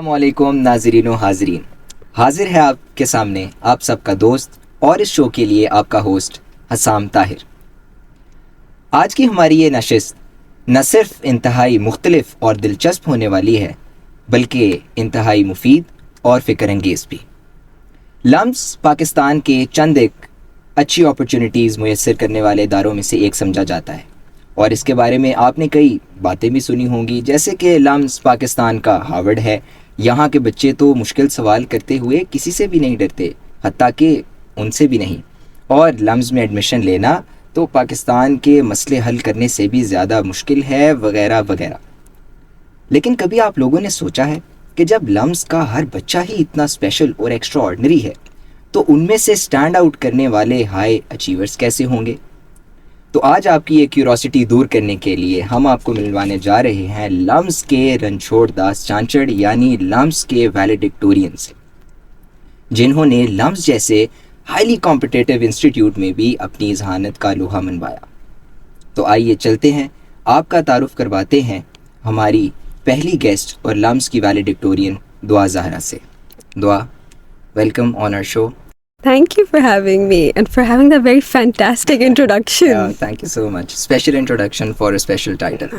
अस्सलामुअलैकुम नाज़रीन व हाज़रीन, हाजिर है आपके सामने आप सबका दोस्त और इस शो के लिए आपका होस्ट हसाम ताहिर। आज की हमारी ये नशिस्त न सिर्फ इंतहाई मुख्तलिफ और दिलचस्प होने वाली है बल्कि इंतहाई मुफीद और फ़िक्र अंगेज़ भी। लम्स पाकिस्तान के चंद एक अच्छी अपॉर्चुनिटीज़ मुयस्सर करने वाले इदारों में से एक समझा जाता है और इसके बारे में आपने कई बातें भी सुनी होंगी, जैसे कि लम्स पाकिस्तान का हार्वर्ड है। यहाँ के बच्चे तो मुश्किल सवाल करते हुए किसी से भी नहीं डरते, हत्ता कि उनसे भी नहीं। और लम्स में एडमिशन लेना तो पाकिस्तान के मसले हल करने से भी ज़्यादा मुश्किल है, वगैरह वगैरह। लेकिन कभी आप लोगों ने सोचा है कि जब लम्स का हर बच्चा ही इतना स्पेशल और एक्स्ट्रा ऑर्डिनरी है तो उनमें से स्टैंड आउट करने वाले हाई अचीवर्स कैसे होंगे? तो आज आपकी ये क्यूरोसिटी दूर करने के लिए हम आपको मिलवाने जा रहे हैं लम्स के रणछोड़ दास चांचड़ यानी लम्स के वैलेडिक्टोरियन से, जिन्होंने लम्स जैसे हाईली कॉम्पिटिटिव इंस्टीट्यूट में भी अपनी ज़हानत का लोहा मनवाया। तो आइए चलते हैं, आपका तारुफ करवाते हैं हमारी पहली गेस्ट और लम्स की वैलेडिक्टोरियन दुआ ज़हरा से। Dua, welcome on our show. Thank you for having me and for having that very fantastic introduction. Thank you so much. Special introduction for a special title.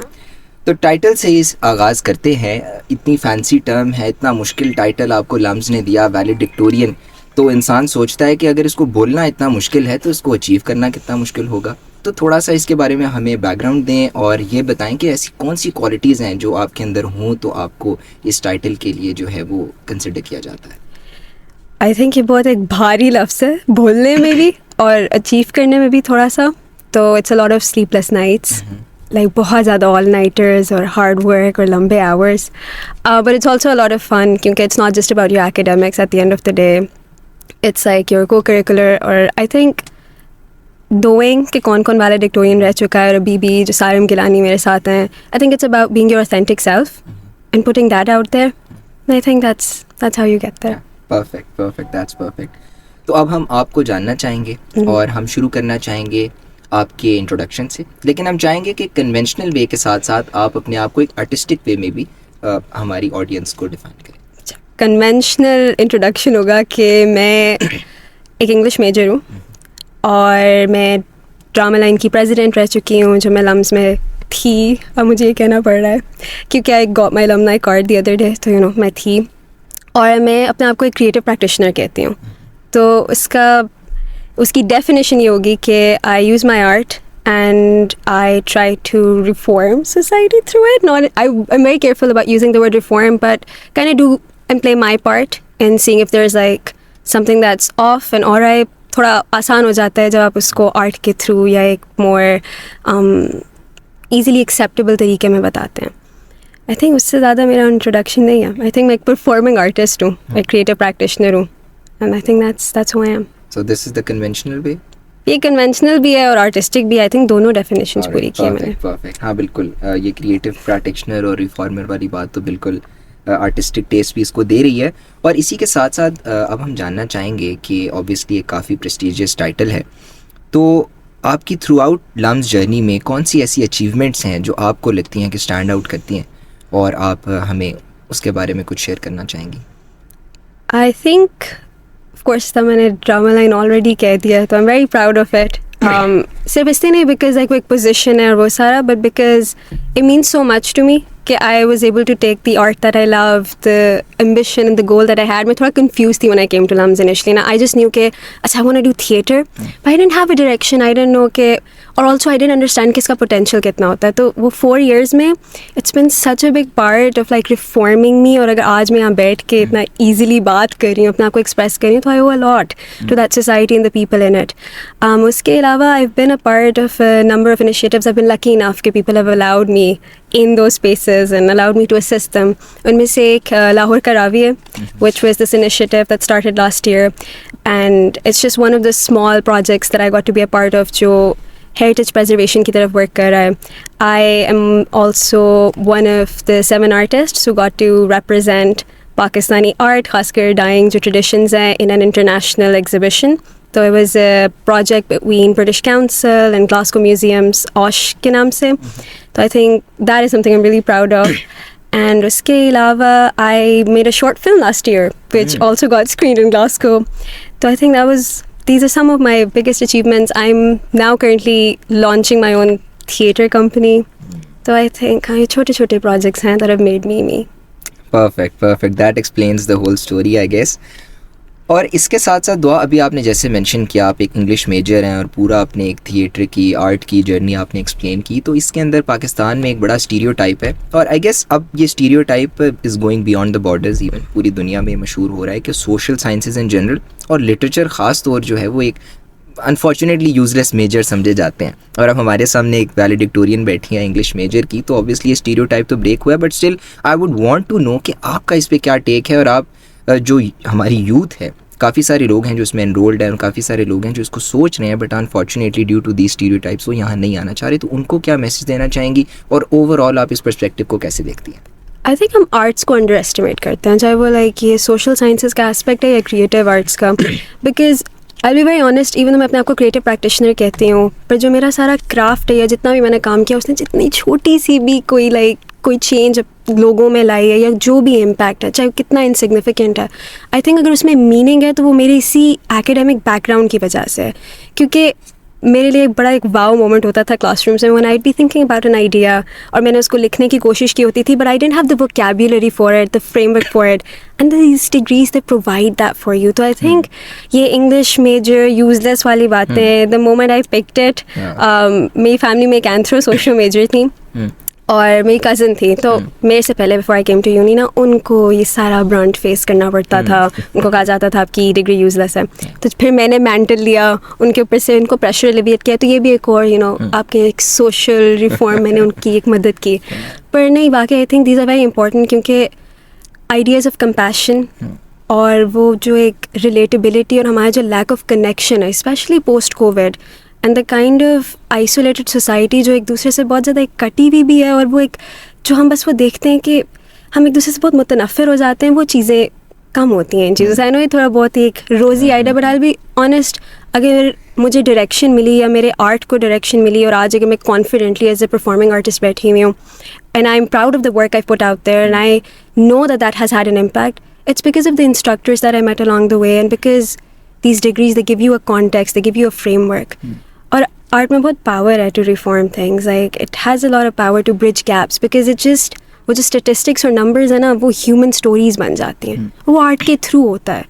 तो टाइटल से ही आगाज़ करते हैं। इतनी फैंसी टर्म है, इतना मुश्किल टाइटल आपको लम्स ने दिया, वैलेडिक्टोरियन। तो इंसान सोचता है कि अगर इसको बोलना इतना मुश्किल है तो इसको अचीव करना कितना मुश्किल होगा। तो थोड़ा सा इसके बारे में हमें बैकग्राउंड दें और ये बताएं कि ऐसी कौन सी क्वालिटीज़ हैं जो आपके अंदर हों तो आपको इस टाइटल के लिए जो है वो कंसिडर किया जाता है। आई थिंक ये बहुत एक भारी लफ्ज़ है बोलने में भी और अचीव करने में भी थोड़ा सा। तो it's a lot of sleepless nights, like बहुत ज़्यादा ऑल नाइटर्स और हार्ड वर्क और लंबे hours, but it's also a lot of fun क्योंकि it's not just about your academics at the end of the day, it's like your co curricular. और I think doing कि कौन कौन वैलेडिक्टोरियन रह चुका है और अभी भी जो सारिम गिलानी मेरे साथ हैं, I think it's about being your authentic self and putting that out there. I think that's how you get there. Perfect, that's perfect. तो अब हम आपको जानना चाहेंगे और हम शुरू करना चाहेंगे आपके इंट्रोडक्शन से, लेकिन हम चाहेंगे कि कन्वेंशनल वे के साथ साथ आप अपने आप को एक आर्टिस्टिक वे में भी हमारी ऑडियंस को डिफाइन करें। कन्वेंशनल इंट्रोडक्शन होगा कि मैं एक इंग्लिश मेजर हूँ और मैं ड्रामा लाइन की प्रेसिडेंट रह चुकी हूँ जो मैं लम्स में थी। अब मुझे ये कहना पड़ रहा है क्योंकि I got my alumni card the other day, तो मैं थी। और मैं अपने आप को एक क्रिएटिव प्रैक्टिशनर कहती हूँ। तो उसकी डेफिनेशन ये होगी कि I use my art and I try to reform society through it. I'm very careful about using the word reform, but kind of do and play my part in seeing if there's like something that's off and alright. थोड़ा आसान हो जाता है जब आप उसको art के through या एक more easily acceptable तरीके में बताते हैं। आई थिंक उससे ज़्यादा मेरा इंट्रोडक्शन नहीं है। आई थिंक मैं एक परफॉर्मिंग आर्टिस्ट हूँ, एक क्रिएटिव प्रैक्टिशनर हूँ, and I think that's who I am. So this is the conventional way. ये कन्वेंशनल भी है और आर्टिस्टिक भी। आई थिंक दोनों डेफिनेशंस पूरी की है मैंने। परफेक्ट, हाँ बिल्कुल। ये क्रिएटिव प्रैक्टिशनर और रिफॉर्मर वाली बात तो बिल्कुल आर्टिस्टिक टेस्ट भी इसको दे रही है। और इसी के साथ साथ अब हम जानना चाहेंगे कि ऑब्वियसली ये काफ़ी प्रेस्टिजियस टाइटल है, तो आपकी थ्रू आउट लम्स जर्नी में कौन सी ऐसी अचीवमेंट्स हैं जो आपको लगती हैं कि स्टैंड आउट करती हैं और आप हमें उसके बारे में कुछ शेयर करना चाहेंगी? आई थिंक ऑफ कोर्स तो मैंने ड्रामा लाइन ऑलरेडी कह दिया, तो आई am very proud of it. सिर्फ इसलिए नहीं बिकॉज लाइक वो एक पोजिशन है और वो सारा, but because it means so much to me कि I was able to take the art that I love, the ambition and the goal that I had. मैं थोड़ा कन्फ्यूज थी when I came to LUMS initially ना। I just knew के अच्छा I want to do theatre, but I didn't have a direction, I didn't know के, और also I didn't understand कि इसका पोटेंशियल कितना होता है। तो वो 4 years में it's been such a big part of like reforming me. और अगर आज मैं यहाँ बैठ के इतना ईजिली बात कर रही हूँ, अपने आप को एक्सप्रेस कर रही हूँ, तो I owe a lot to that society and the people in it. उसके अलावा I have been a part of a number of initiatives. I have been lucky enough कि people have allowed me in those spaces and allowed me to assist them. उनमें से एक लाहौर का रावी है, which was this initiative that started last year, and it's just one of the small projects that I got to be a part of जो heritage preservation की तरफ work कर रहा है. I am also one of the 7 artists who got to represent Pakistani art, खासकर dying जो traditions हैं, in an international exhibition. So it was a project between British Council and Glasgow Museums, OSH के नाम से. So I think that is something I'm really proud of. And उसके अलावा I made a short film last year which also got screened in Glasgow. So I think these are some of my biggest achievements. I'm now currently launching my own theatre company. So I think ये छोटे-छोटे projects हैं that have made me. Perfect. That explains the whole story, I guess. और इसके साथ साथ दुआ, अभी आपने जैसे मेंशन किया आप एक इंग्लिश मेजर हैं और पूरा अपने एक थिएटर की आर्ट की जर्नी आपने एक्सप्लेन की, तो इसके अंदर पाकिस्तान में एक बड़ा स्टीरियोटाइप है और आई गेस अब ये stereotype is going beyond the borders, even पूरी दुनिया में मशहूर हो रहा है कि सोशल साइंसेज इन जनरल और लिटरेचर ख़ास तौर जो है वो एक अनफॉर्चुनेटली यूजलेस मेजर समझे जाते हैं। और अब हमारे सामने एक वैलिडिक्टोरियन बैठी है इंग्लिश मेजर की, तो ऑब्वियसली ये स्टीरियोटाइप तो ब्रेक हुआ है, but still I would want to know कि आपका इस पे क्या टेक है। और आप जो हमारी यूथ है, काफ़ी सारे लोग हैं जो इसमें एनरोल्ड हैं और काफ़ी सारे लोग हैं जो इसको सोच रहे हैं, but unfortunately due to the stereotypes वो यहाँ नहीं आना चाह रहे, तो उनको क्या मैसेज देना चाहेंगी और ओवरऑल आप इस पर्सपेक्टिव को कैसे देखती हैं? आई थिंक हम आर्ट्स को अंडर एस्टिमेट करते हैं, चाहे वो लाइक ये सोशल साइंसेज का एस्पेक्ट है या क्रिएटिव आर्ट्स का। Because I be very honest, even मैं अपने आप को क्रिएटिव प्रैक्टिशनर कहती हूँ, पर जो मेरा सारा क्राफ्ट है या जितना भी मैंने काम किया उसने जितनी छोटी सी भी कोई चेंज लोगों में लाई है या जो भी इम्पैक्ट है, चाहे कितना इनसिग्निफिकेंट है, आई थिंक अगर उसमें मीनिंग है तो वो मेरी इसी एकेडमिक बैकग्राउंड की वजह से है। क्योंकि मेरे लिए एक वाव मोमेंट होता था क्लासरूम में when I be thinking about an idea और मैंने उसको लिखने की कोशिश की होती थी, but I didn't have the vocabulary for it, the framework for it, and these degrees they provide that for you. तो आई थिंक ये इंग्लिश मेजर यूजलेस वाली बातें, the moment I picked it, मेरी फैमिली में एक anthro social major थी और मेरी कज़न थी, तो मेरे से पहले before I came to uni ना उनको ये सारा ब्रांड फेस करना पड़ता था। उनको कहा जाता था आपकी डिग्री यूजलेस है, तो फिर मैंने मेंटल लिया उनके ऊपर से, उनको प्रेशर एलिविएट किया, तो ये भी एक और आपके एक सोशल रिफॉर्म मैंने उनकी एक मदद की। पर नहीं, वाकई I think these are very important, क्योंकि आइडियाज़ ऑफ कंपैशन और वो जो एक रिलेटेबिलिटी और हमारा जो लैक ऑफ कनेक्शन है, specially post covid, and the kind of isolated society जो एक दूसरे से बहुत ज़्यादा एक कटी हुई भी है, और वो एक जो हम बस वो देखते हैं कि हम एक दूसरे से बहुत मुतनफ़िर हो जाते हैं, वो चीज़ें कम होती हैं इन चीज़ों से। आई नो ये थोड़ा बहुत एक रोज़ी idea, but I will be honest, अगर मुझे डायरेक्शन मिली या मेरे आर्ट को डायरेक्शन मिली और आज अगर मैं confidently as a performing artist बैठी हुई हूँ and I am proud of the work I put out there and I know that has had an impact, it's because of the instructors that I met along the way and because these degrees they give you a context, they give you a framework. और art में बहुत power है to reform things, like it has a lot of power to bridge gaps, because it just वो जो statistics और numbers है ना, वो ह्यूमन स्टोरीज बन जाती हैं, वो आर्ट के थ्रू होता है।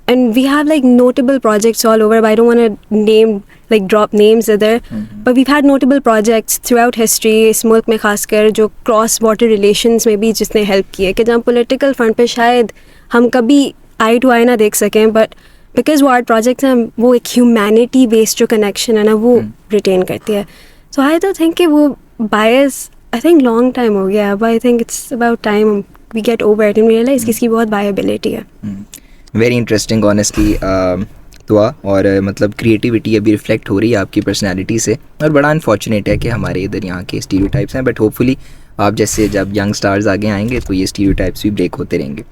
And we have like notable projects all over, I don't want to name like drop names इधर, but we had notable projects throughout history, इस मुल्क में खासकर जो क्रॉस बॉर्डर रिलेशंस में भी जिसने हेल्प किया, कि जहाँ पोलिटिकल फ्रंट पे शायद हम कभी आई टू आई ना देख सकें, बट बिकॉज वो आर्ट प्रोजेक्ट्स हैं, वो एक ह्यूमैनिटी बेस्ड जो कनेक्शन है ना, वो रिटेन करती है। सो आई तो थिंक कि वो bias I think long time हो गया, अब I think it's about time we get over it and realise कि इसकी बहुत वायबिलिटी है। वेरी इंटरेस्टिंग ऑनेस्टली दुआ, और मतलब क्रिएटिविटी अभी रिफ्लेक्ट हो रही है आपकी पर्सनैलिटी से, और बड़ा अनफॉर्चुनेट है कि हमारे इधर यहाँ के स्टीरियोटाइप्स हैं, बट होपफुली आप जैसे जब यंग स्टार्स आगे आएंगे तो ये स्टीरियोटाइप्स भी ब्रेक होते रहेंगे।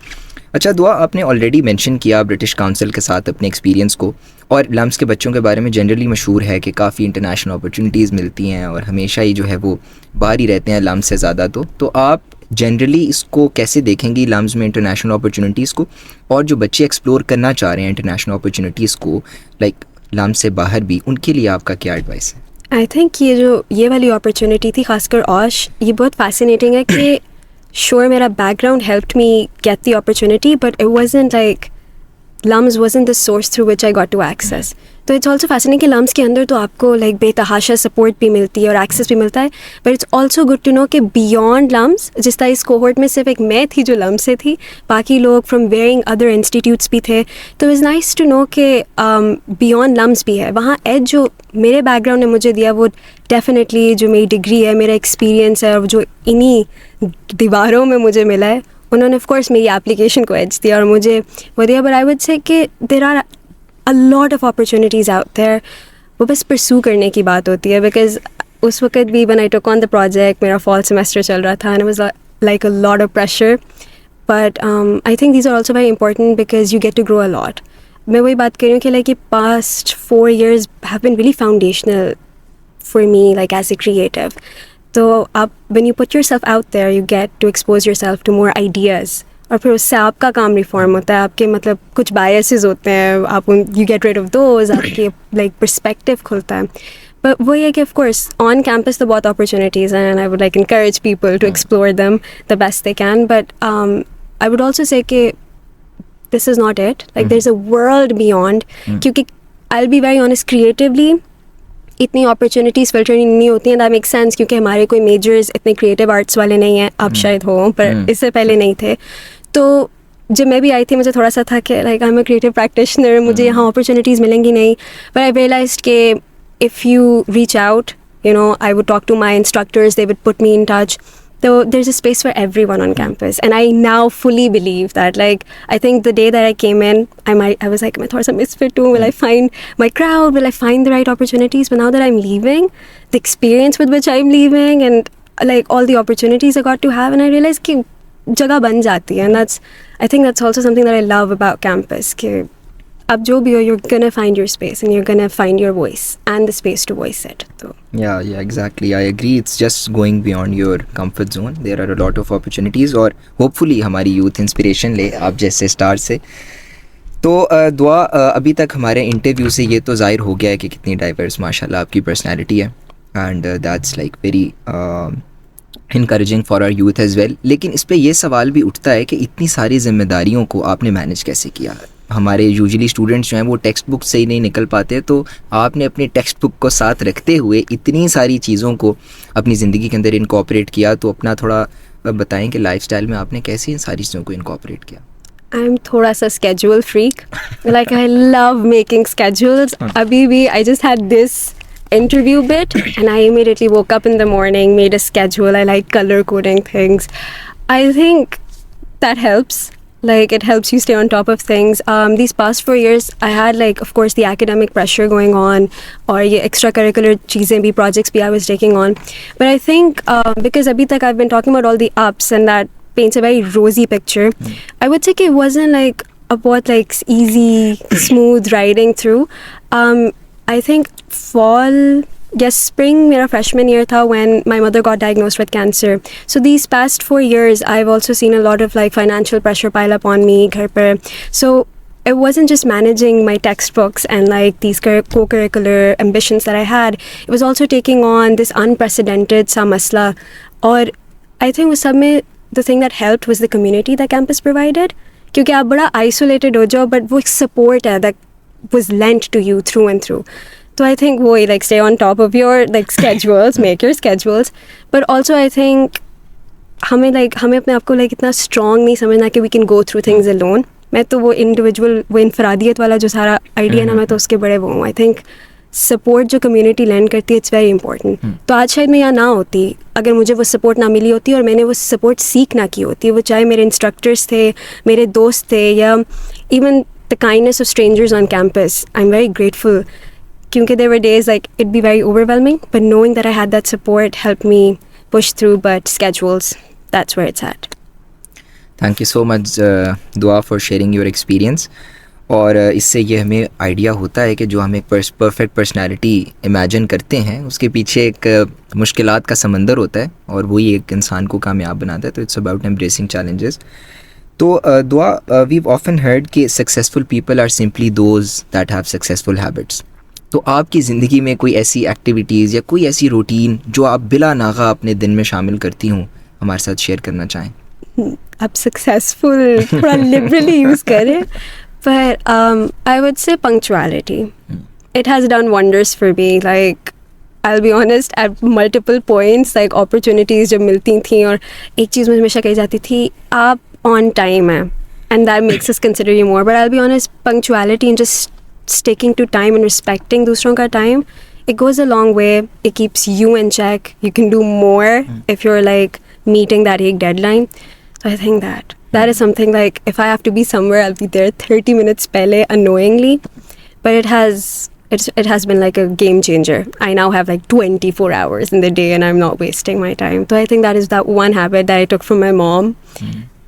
अच्छा दुआ, आपने ऑलरेडी मेंशन किया ब्रिटिश काउंसिल के साथ अपने एक्सपीरियंस को, और लम्स के बच्चों के बारे में जनरली मशहूर है कि काफ़ी इंटरनेशनल अपॉर्चुनिटीज़ मिलती हैं और हमेशा ही जो है वो बाहर ही रहते हैं लम्स से ज़्यादा। तो आप जनरली इसको कैसे देखेंगी लम्स में इंटरनेशनल अपॉर्चुनिटीज़ को, और जो बच्चे एक्सप्लोर करना चाह रहे हैं इंटरनेशनल अपॉर्चुनिटीज़ को लाइक लम्स से बाहर भी, उनके लिए आपका क्या एडवाइस है? आई थिंक ये वाली अपॉर्चुनिटी थी खासकर ऑश, ये बहुत फैसिनेटिंग है कि sure मेरा background helped me get the opportunity, but it wasn't like LUMS wasn't the source through which I got to access. तो it's also fascinating कि LUMS के अंदर तो आपको like बेतहाशा support भी मिलती है और access भी मिलता है, but it's also good to know कि beyond LUMS, जिस तरह इस cohort में सिर्फ एक मैं थी जो LUMS से थी, बाकी लोग from varying other institutes भी थे, तो it's nice to know कि beyond LUMS भी है। वहाँ edge जो मेरे background ने मुझे दिया, वो definitely जो मेरी डिग्री है, मेरा experience है, और जो इन्हीं दीवारों में मुझे मिला है, उन्होंने ऑफ कोर्स मेरी एप्लीकेशन को एज दिया और मुझे वो दिया। बट आई वुड से कि there are a lot of opportunities out there, वो बस परसू करने की बात होती है। बिकॉज उस वक्त भी when I took on the project, मेरा फॉल सेमेस्टर चल रहा था and it was like a lot of pressure, but I think these are also very important because you get to grow a lot. मैं वही बात कर रही हूँ कि लाइक ये past 4 years have been really foundational for me like as a creative. तो आप when you put yourself out there, you get to expose yourself to more ideas. और फिर उससे आपका काम रिफॉर्म होता है, आपके मतलब कुछ बायसेस होते हैं, आप you get rid of those, आपके लाइक पर्सपेक्टिव खुलता है. बट वही है कि ऑफ कोर्स ऑन कैंपस तो बहुत अपॉर्चुनिटीज़ हैं, and I would like encourage people to explore them the best they can. But I would also say कि this is not it. Like there's a world beyond. क्योंकि I'll be very honest, creatively इतनी opportunities filter नहीं होती हैं. That make sense क्योंकि हमारे कोई measures इतने क्रिएटिव आर्ट्स वाले नहीं हैं. अब शायद हो, पर इससे पहले नहीं थे. तो जब मैं भी आई थी मुझे थोड़ा सा था कि like I am a creative practitioner, मुझे यहाँ अपॉर्चुनिटीज़ मिलेंगी नहीं. बट आई रियलाइज्ड कि if you reach out, you know, I would talk to my instructors, they would put me in touch. So there's a space for everyone on campus, and I now fully believe that. Like, I think the day that I came in, I was like, मैं थोड़ा सा misfit हूँ. Will I find my crowd? Will I find the right opportunities? But now that I'm leaving, the experience with which I'm leaving, and like all the opportunities I got to have, and I realized कि जगह बन जाती है. And I think that's also something that I love about campus. कि अब जो भी हो, you're gonna find your space and you're gonna find your voice and the space to voice it. So yeah, exactly. I agree. It's just going beyond your comfort zone. There are a lot of opportunities और hopefully हमारी youth inspiration ले आप जैसे star से. तो दुआ, अभी तक हमारे इंटरव्यू से ये तो ज़ाहिर हो गया है कि कितनी डाइवर्स माशाल्लाह आपकी पर्सनैलिटी है, and that's like very encouraging for our youth as well. लेकिन इस पर यह सवाल भी उठता है कि इतनी सारी जिम्मेदारियों को आपने मैनेज कैसे किया. हमारे यूजुअली स्टूडेंट्स जो हैं वो टेक्स्ट बुक से ही नहीं निकल पाते, तो आपने अपनी टेक्स्ट बुक को साथ रखते हुए इतनी सारी चीज़ों को अपनी ज़िंदगी के अंदर इनकॉर्पोरेट किया. तो अपना थोड़ा बताएं कि लाइफस्टाइल में आपने कैसे इन सारी चीज़ों को इनकॉर्पोरेट किया. I'm थोड़ा सा schedule freak. Like I love making schedules. अभी भी I just had this interview bit and I immediately woke up in the morning, made a schedule. I like color coding things. I think that helps. Like it helps you stay on top of things. These past 4 years, I had like, of course, the academic pressure going on, or ये extracurricular चीज़ें भी, projects भी I was taking on. But I think because अभी तक I've been talking about all the ups, and that paints a very rosy picture. I would say it wasn't like about like easy, smooth riding through. I think spring मेरा freshman year था when my mother got diagnosed with cancer. So these past 4 years, I've also seen a lot of like financial pressure pile up on me घर पर. So it wasn't just managing my textbooks and like these co-curricular ambitions that I had. It was also taking on this unprecedented सा मसला. और I think उस सब में the thing that helped was the community that campus provided. क्योंकि आप बड़ा isolated हो जाओ, but वो एक support है that was lent to you through and through. So I think वो like stay on top of your like schedules, make your schedules. But also I think हमें अपने आप को like इतना strong नहीं समझना कि we can go through things alone. मैं तो वो individual, वो इंफरादियत वाला जो सारा idea ना, मैं तो उसके बड़े वो हूँ. I think सपोर्ट जो कम्युनिटी लैंड करती है, इट्स वेरी इंपॉर्टेंट. तो आज शायद मैं यहाँ ना होती अगर मुझे वो सपोर्ट ना मिली होती और मैंने वो सपोर्ट सीख ना की होती. वो चाहे मेरे इंस्ट्रक्टर्स थे, मेरे दोस्त थे, या even the kindness of strangers on campus. I am very grateful क्योंकि there were days like it be very overwhelming, but knowing that I had that support help me push through. But schedules, that's where it's at. Thank you so much Dua for sharing your experience. और इससे ये हमें idea होता है कि जो हम एक परफेक्ट पर्सनालिटी इमेजिन करते हैं उसके पीछे एक मुश्किलात का समंदर होता है, और वही एक इंसान को कामयाब बनाता है. तो इट्स अबाउट एम्ब्रेसिंग चैलेंजेस. तो दुआ, वीव ऑफन हर्ड कि successful people are simply those that have successful habits. तो आपकी ज़िंदगी में कोई ऐसी एक्टिविटीज़ या कोई ऐसी रूटीन जो आप बिला नागा अपने दिन में शामिल करती हूँ, हमारे साथ शेयर करना चाहें? अब सक्सेसफुल थोड़ा लिबरली यूज़ करें. But I would say punctuality. It has done wonders for me. Like, I'll be honest, at multiple points, like opportunities जब मिलती थी और एक चीज़ मुझे हमेशा कही जाती थी, आप on time हैं, and that makes us consider you more. But I'll be honest, punctuality and just sticking to time and respecting दूसरों का time, it goes a long way. It keeps you in check. You can do more if you're like meeting that एक deadline. So I think that is something like if I have to be somewhere, I'll be there 30 minutes pehle unknowingly. But it has been like a game changer. I now have like 24 hours in the day and I'm not wasting my time. So I think that is that one habit that I took from my mom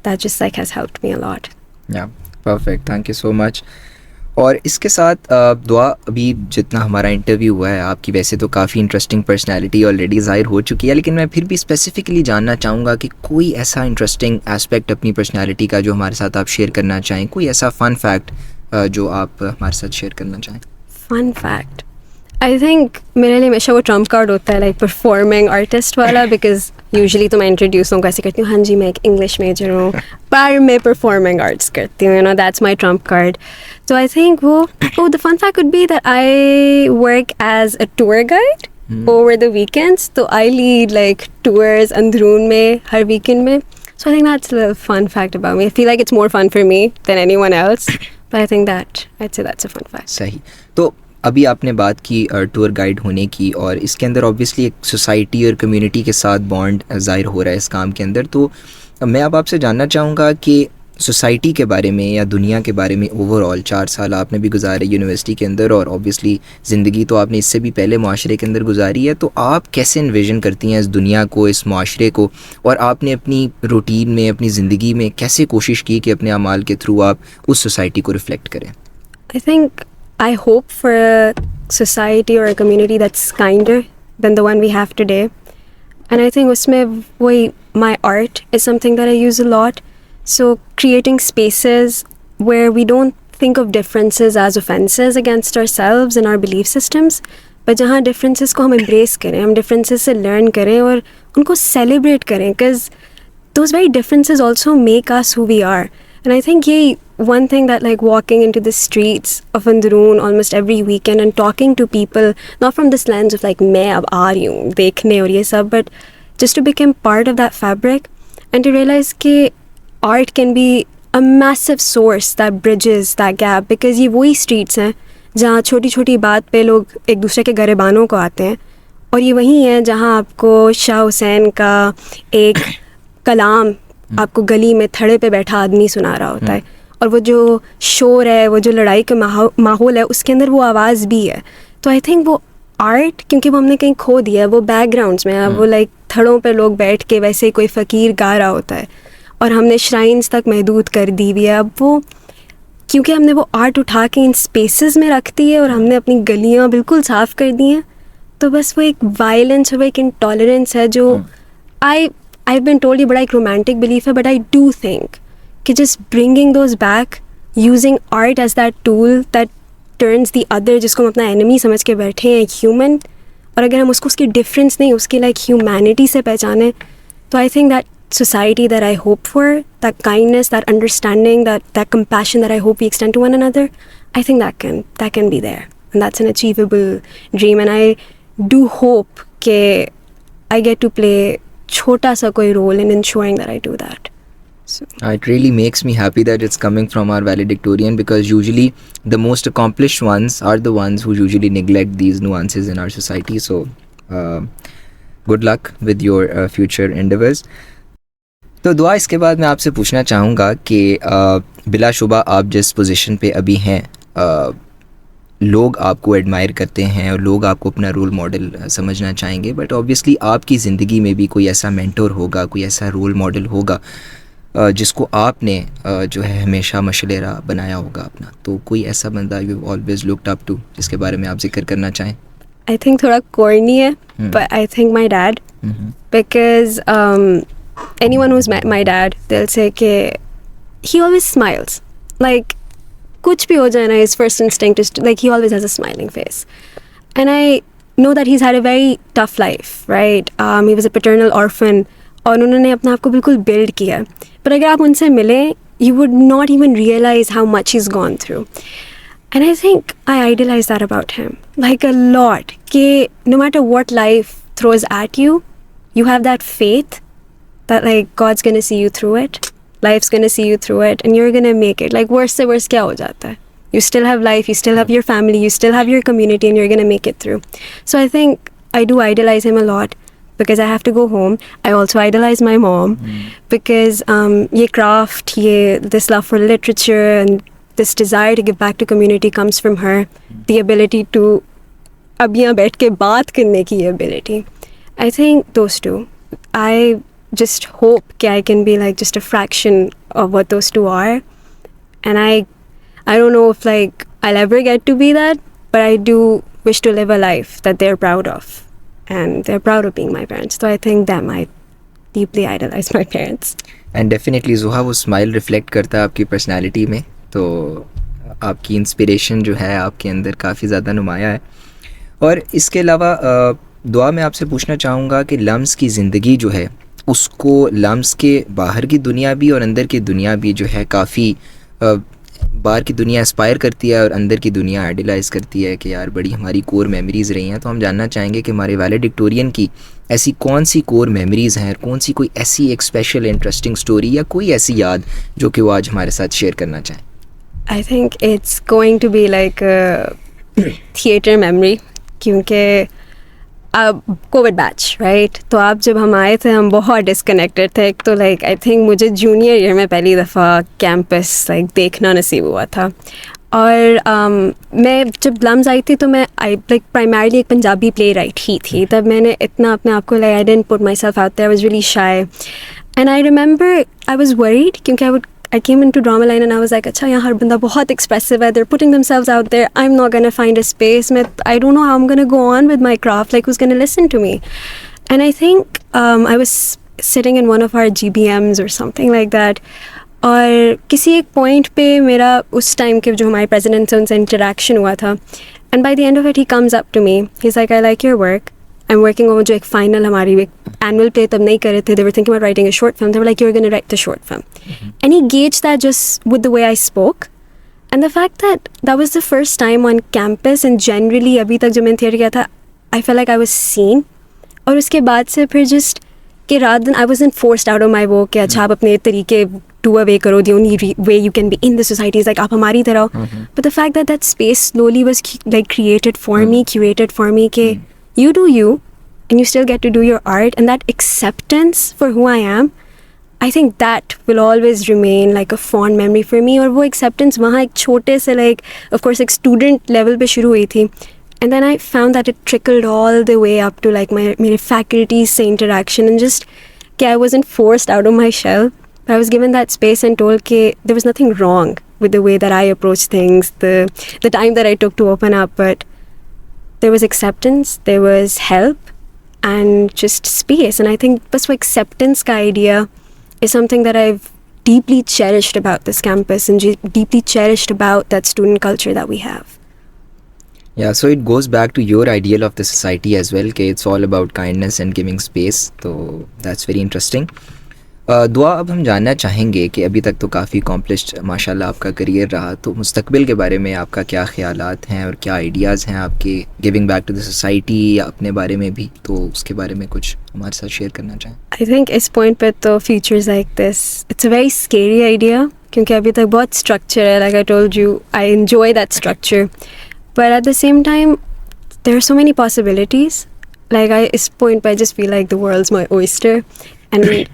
that just like has helped me a lot. Yeah, perfect. Thank you so much. और इसके साथ दुआ, अभी जितना हमारा interview हुआ है आपकी, वैसे तो काफ़ी इंटरेस्टिंग पर्सनालिटी ऑलरेडी ज़ाहिर हो चुकी है, लेकिन मैं फिर भी स्पेसिफिकली जानना चाहूँगा कि कोई ऐसा इंटरेस्टिंग एस्पेक्ट अपनी पर्सनालिटी का जो हमारे साथ आप शेयर करना चाहें, कोई ऐसा फ़न फैक्ट जो आप हमारे साथ शेयर करना चाहें. फन फैक्ट, आई थिंक मेरे लिए हमेशा वो ट्रम्प कार्ड होता है लाइक परफॉर्मिंग आर्टिस्ट वाला, बिकॉज यूजुअली तो मैं इंट्रोड्यूस हूँ कैसे करती हूँ, हाँ जी मैं एक इंग्लिश मेजर हूँ पर मैं परफॉर्मिंग आर्ट्स करती हूँ, you know that's my trump card. तो आई थिंक वो the fun fact would be that I work as a tour guide over the weekends. So I lead like tours Androon में हर weekend में. So I think that's a little fun fact about me. I feel like it's more fun for me than anyone else. But I think I'd say that's a fun fact. सही. तो अभी आपने बात की tour guide होने की, और इसके अंदर ऑब्वियसली एक सोसाइटी और कम्युनिटी के साथ बॉन्ड ज़ाहिर हो रहा है इस काम के अंदर. तो मैं अब आपसे जानना चाहूँगा कि सोसाइटी के बारे में या दुनिया के बारे में ओवरऑल, 4 साल आपने भी गुजारे यूनिवर्सिटी के अंदर, और ऑब्वियसली ज़िंदगी तो आपने इससे भी पहले माशरे के अंदर गुजारी है. तो आप कैसे इन्विजन करती हैं इस दुनिया को, इस माशरे को, और आपने अपनी रूटीन में, अपनी ज़िंदगी में कैसे कोशिश की कि अपने अमाल के थ्रू आप उस सोसाइटी को रिफ़्लेक्ट करें? I think I hope for a society or a community that's kinder than the one we have today. And I think usme my art is something that I use a lot. So creating spaces where we don't think of differences as offenses against ourselves and our belief systems, but जहाँ differences को हम embrace करें, हम differences से learn करें और उनको celebrate करें, because those very differences also make us who we are. And I think ये one thing that like walking into the streets of Andaroon almost every weekend and talking to people, not from this lens of like मैं अब आ रही हूँ देखने और ये सब, but just to become part of that fabric and to realize कि art can be a massive source that bridges that gap, because ये वही streets हैं जहाँ छोटी छोटी बात पे लोग एक दूसरे के गरेबानों को आते हैं, और ये वही है जहाँ आपको शाह हुसैन का एक कलाम आपको गली में थड़े पे बैठा आदमी सुना रहा होता है, और वो जो शोर है, वो जो लड़ाई का माहौल है, उसके अंदर वो आवाज़ भी है. तो आई थिंक वो आर्ट, क्योंकि वो हमने कहीं खो दिया है, वो बैकग्राउंड्स में है, वो लाइक थड़ों पे लोग बैठ के वैसे ही कोई फ़कीर गा रहा होता है, और हमने श्राइन्स तक महदूद कर दी हुई है. अब वो क्योंकि हमने वो आर्ट उठा के इन स्पेसेस में रख दी है और हमने अपनी गलियाँ बिल्कुल साफ़ कर दी हैं, तो बस वो एक वायलेंस और वो एक इंटॉलरेंस है जो I've been told ये बड़ा एक रोमांटिक बिलीफ है, बट आई डू थिंक कि just bringing those back, using art as that tool that turns the other, जिसको हम अपना एनिमी समझ के बैठे हैं, एक ह्यूमन, और अगर हम उसको उसकी डिफरेंस नहीं, उसकी लाइक ह्यूमैनिटी से पहचाने, तो I think that society that I hope for, that kindness, that understanding, that compassion that I hope we extend to one another, I think that can be there, and that's an achievable dream. And I do hope that I get to play छोटा सा कोई role in ensuring that I do that. So It really makes me happy that it's coming from our valedictorian, because usually the most accomplished ones are the ones who usually neglect these nuances in our society. So good luck with your future endeavors. तो दुआ, इसके बाद मैं आपसे पूछना चाहूँगा कि बिलाशुबा आप जिस पोजीशन पे अभी हैं, लोग आपको एडमायर करते हैं और लोग आपको अपना रोल मॉडल समझना चाहेंगे, बट ऑब्वियसली आपकी ज़िंदगी में भी कोई ऐसा मेंटोर होगा, कोई ऐसा रोल मॉडल होगा जिसको आपने जो है हमेशा मशलेरा बनाया होगा अपना. तो कोई ऐसा बंदा you always looked up to जिसके बारे में आप जिक्र करना चाहें? I think थोड़ा corny है, but I think my dad, because anyone who's met my dad, they'll say that he always smiles. Like, kuch bhi ho jaye na, his first instinct is to, like, he always has a smiling face. And I know that he's had a very tough life, right? He was a paternal orphan, और उन्होंने अपने आप को बिल्कुल build किया. But अगर आप उनसे मिले, you would not even realize how much he's gone through. And I think I idolize that about him, like a lot. कि no matter what life throws at you, you have that faith that like God's gonna see you through it, life's gonna see you through it, and you're gonna make it. Like worse से worse क्या हो जाता है? You still have life, you still have your family, you still have your community, and you're gonna make it through. So I think I do idolize him a lot, because I have to go home. I also idolize my mom, because ये craft, this love for literature and this desire to give back to community comes from her. The ability to अब यहाँ बैठ के बात करने की ability. I think those two. I just hope that I can be like just a fraction of what those two are, and I don't know if like I'll ever get to be that, but I do wish to live a life that they're proud of, and they're proud of being my parents. So I think that might deeply idolize my parents. And definitely Zuha वो smile reflect करता है आपकी personality में, तो आपकी inspiration जो है आपके अंदर काफ़ी ज़्यादा नुमाया है. और इसके अलावा दुआ मैं आपसे पूछना चाहूँगा कि लम्स की ज़िंदगी जो है उसको लम्स के बाहर की दुनिया भी और अंदर की दुनिया भी जो है काफ़ी बाहर की दुनिया एस्पायर करती है और अंदर की दुनिया आइडियलाइज़ करती है कि यार बड़ी हमारी कोर मेमोरीज़ रही हैं. तो हम जानना चाहेंगे कि हमारे वैलेडिक्टोरियन की ऐसी कौन सी कोर मेमोरीज़ हैं और कौन सी कोई ऐसी एक स्पेशल इंटरेस्टिंग स्टोरी या कोई ऐसी याद जो कि वो आज हमारे साथ शेयर करना चाहें. I think it's going to be like a theater memory, क्योंकि अब कोविड बैच राइट, तो आप जब हम आए थे हम बहुत डिसकनेक्टेड थे. एक तो लाइक आई थिंक मुझे जूनियर ईयर में पहली दफ़ा कैंपस लाइक देखना नसीब हुआ था. और मैं जब लम्स आई थी तो मैं आई लाइक प्राइमरली एक पंजाबी प्ले राइट ही थी. तब मैंने इतना अपने आप को like I didn't put myself out there, I was really shy. And I remember I was worried क्योंकि I came into drama line and I was like, अच्छा यहाँ हर बंदा बहुत expressive है, they're putting themselves out there, I'm not gonna find a space, I don't know how I'm gonna go on with my craft, like who's gonna listen to me. And I think I was sitting in one of our GBMs or something like that, और किसी एक point पे मेरा उस time के जो हमारे president से उनसे interaction हुआ था, and by the end of it he comes up to me, he's like, I like your work, I'm working on जो एक final हमारी एक annual play तब नहीं कर रहे थे, they were thinking about writing a short film, they were like, you're going to write the short film. And he gauged that just with the way I spoke, and the fact that that was the first time on campus and generally अभी तक जब मैंने theatre किया था I felt like I was seen. और उसके बाद से फिर just कि rather than I wasn't forced out of my वो कि अच्छा आप अपने तरीके do away करो, the only way you can be in the society is like आप हमारी तरह हो. But the fact that that space slowly was like created for me, curated for me कि you do you and you still get to do your art, and that acceptance for who I am, I think that will always remain like a fond memory for me. और वो acceptance वहाँ एक छोटे से like of course एक student level पे शुरू हुई थी, and then I found that it trickled all the way up to like मेरे faculties से interaction, and just कि I wasn't forced out of my shell, but I was given that space and told कि there was nothing wrong with the way that I approached things, the time that I took to open up, but there was acceptance, there was help, and just space. And I think bas wo acceptance ka idea is something that I've deeply cherished about this campus and deeply cherished about that student culture that we have. Yeah, so it goes back to your ideal of the society as well, कि it's all about kindness and giving space. So that's very interesting. दुआ अब हम जानना चाहेंगे कि अभी तक तो काफ़ी अकॉम्प्लिश्ड माशाल्लाह आपका करियर रहा, तो मुस्तकबिल के बारे में आपका क्या ख्यालात हैं और क्या आइडियाज़ हैं आपके giving back to the society या अपने बारे में भी, तो उसके बारे में कुछ हमारे साथ शेयर करना चाहें. I think इस पॉइंट पे तो futures like this it's a very scary idea, क्योंकि अभी तक बहुत स्ट्रक्चर है. Like I told you I enjoy that structure, but at the same time there are so many possibilities. Like I इस point पे I just feel like the world's my oyster, and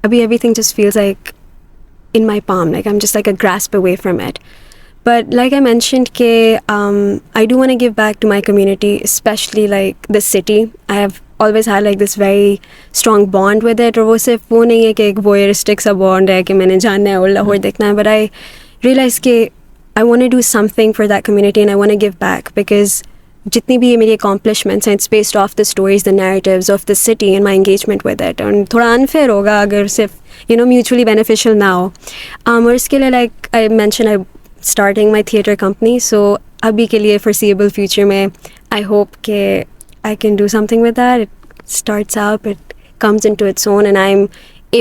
abhi everything just feels like in my palm, like I'm just like a grasp away from it. But like I mentioned ke I do want to give back to my community, especially like the city. I have always had like this very strong bond with it, और वो सिर्फ वो नहीं है कि एक voyeuristic सा bond है कि मैंने जानना है और लाहौर देखना है, but I realized कि I want to do something for that community and I want to give back, because जितनी भी ये मेरी accomplishments हैं, it's based off the stories, the narratives of the city and my engagement with it. और थोड़ा unfair होगा अगर सिर्फ mutually beneficial ना हो. और इसके लिए like I mentioned I'm starting my theatre company, so अभी के लिए foreseeable future में I hope कि I can do something with that. It starts up, it comes into its own, and I'm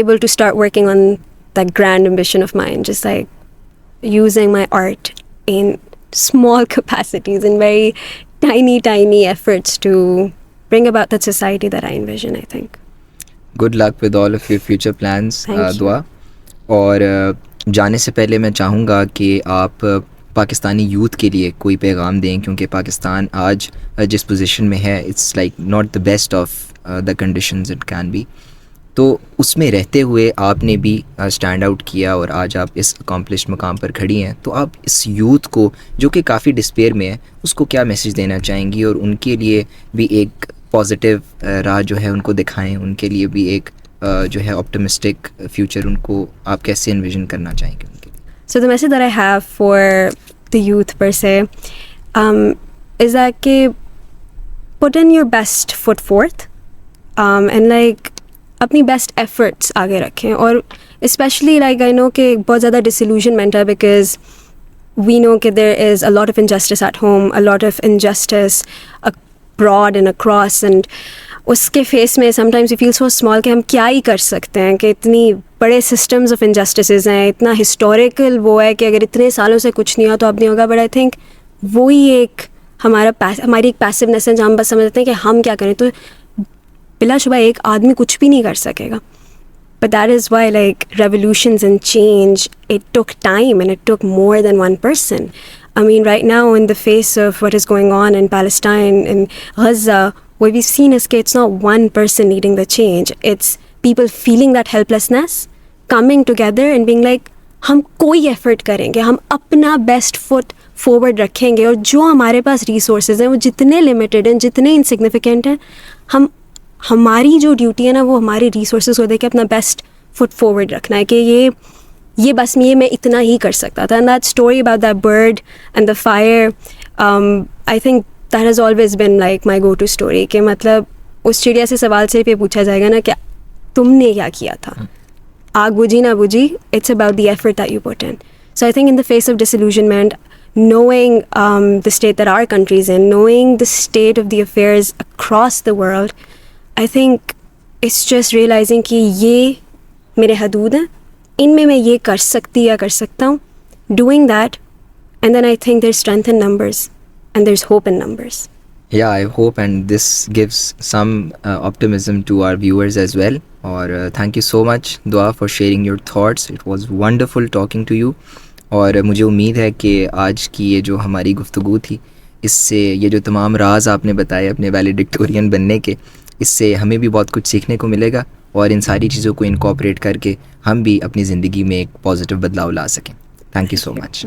able to start working on that grand ambition of mine, just like using my art in small capacities and very tiny efforts to bring about that society that I envision, I think. Good luck with all of your future plans, दुआ. और जाने से पहले मैं चाहूँगा कि आप Pakistani youth के लिए कोई पैगाम दें, क्योंकि पाकिस्तान आज जिस पोजीशन में है it's like not the best of the conditions it can be. तो उसमें रहते हुए आपने भी स्टैंड आउट किया और आज आप इस अकॉम्प्लिश्ड मकाम पर खड़ी हैं. तो आप इस यूथ को जो कि काफ़ी डिस्पेयर में है उसको क्या मैसेज देना चाहेंगी, और उनके लिए भी एक पॉजिटिव राह जो है उनको दिखाएं, उनके लिए भी एक जो है ऑप्टिमिस्टिक फ्यूचर उनको आप कैसे इन्विजन करना चाहेंगे उनके लिए? So the message that I have for the youth per se, is that ke put in your best foot forth, and like अपनी बेस्ट एफर्ट्स आगे रखें. और स्पेशली लाइक आई नो कि बहुत ज़्यादा डिसइल्यूजनमेंट है बिकॉज वी नो कि there is a lot of injustice at home, a lot of injustice abroad and across, and उसके फेस में sometimes you feel so small कि हम क्या ही कर सकते हैं, कि इतनी बड़े सिस्टम्स ऑफ इनजस्टिस हैं, इतना हिस्टोरिकल वो है कि अगर इतने सालों से कुछ नहीं हुआ तो अब नहीं होगा. बट आई थिंक वही एक हमारी एक पैसिवनेस है जहाँ हम बस समझते हैं कि हम क्या करें, तो बिलाशुबा एक आदमी कुछ भी नहीं कर सकेगा. But that is why like revolutions and change, it took time and it took more than one person. I mean, right now in the face of what is going on in Palestine, in Gaza, what we've seen is that it's not one person needing the change. It's people feeling that helplessness, coming together and being like, हम कोई effort करेंगे, हम अपना best foot forward रखेंगे, और जो हमारे पास resources हैं वो जितने limited हैं, जितने insignificant हैं, हमारी जो ड्यूटी है ना वो हमारे रिसोर्सेज को देख के अपना बेस्ट फुट फॉरवर्ड रखना है कि ये बस मैं इतना ही कर सकता था. And that story about that bird and the fire, I think that has always been like my go to story. कि मतलब उस चिड़िया से सवाल सिर्फ ये पूछा जाएगा ना, क्या तुमने क्या किया था, आग बुझी ना बुझी, it's about the effort that you put in. So I think in the face of disillusionment, knowing the state that our country is in, knowing the state of the affairs across the world, I think it's just realizing कि ये मेरे हदूद हैं, इनमें मैं ये कर सकती या कर सकता हूँ, doing that, and then I think there's strength in numbers and there's hope in numbers. Yeah, I hope, and this gives some optimism to our viewers as well. और thank you so much दुआ for sharing your thoughts. It was wonderful talking to you. और मुझे उम्मीद है कि आज की ये जो हमारी गुफ्तगू थी, इससे ये जो तमाम राज आपने बताए अपने वैलेडिक्टोरियन बनने के, इससे हमें भी बहुत कुछ सीखने को मिलेगा और इन सारी चीज़ों को इनकॉर्पोरेट करके हम भी अपनी ज़िंदगी में एक पॉजिटिव बदलाव ला सकें. Thank you so much.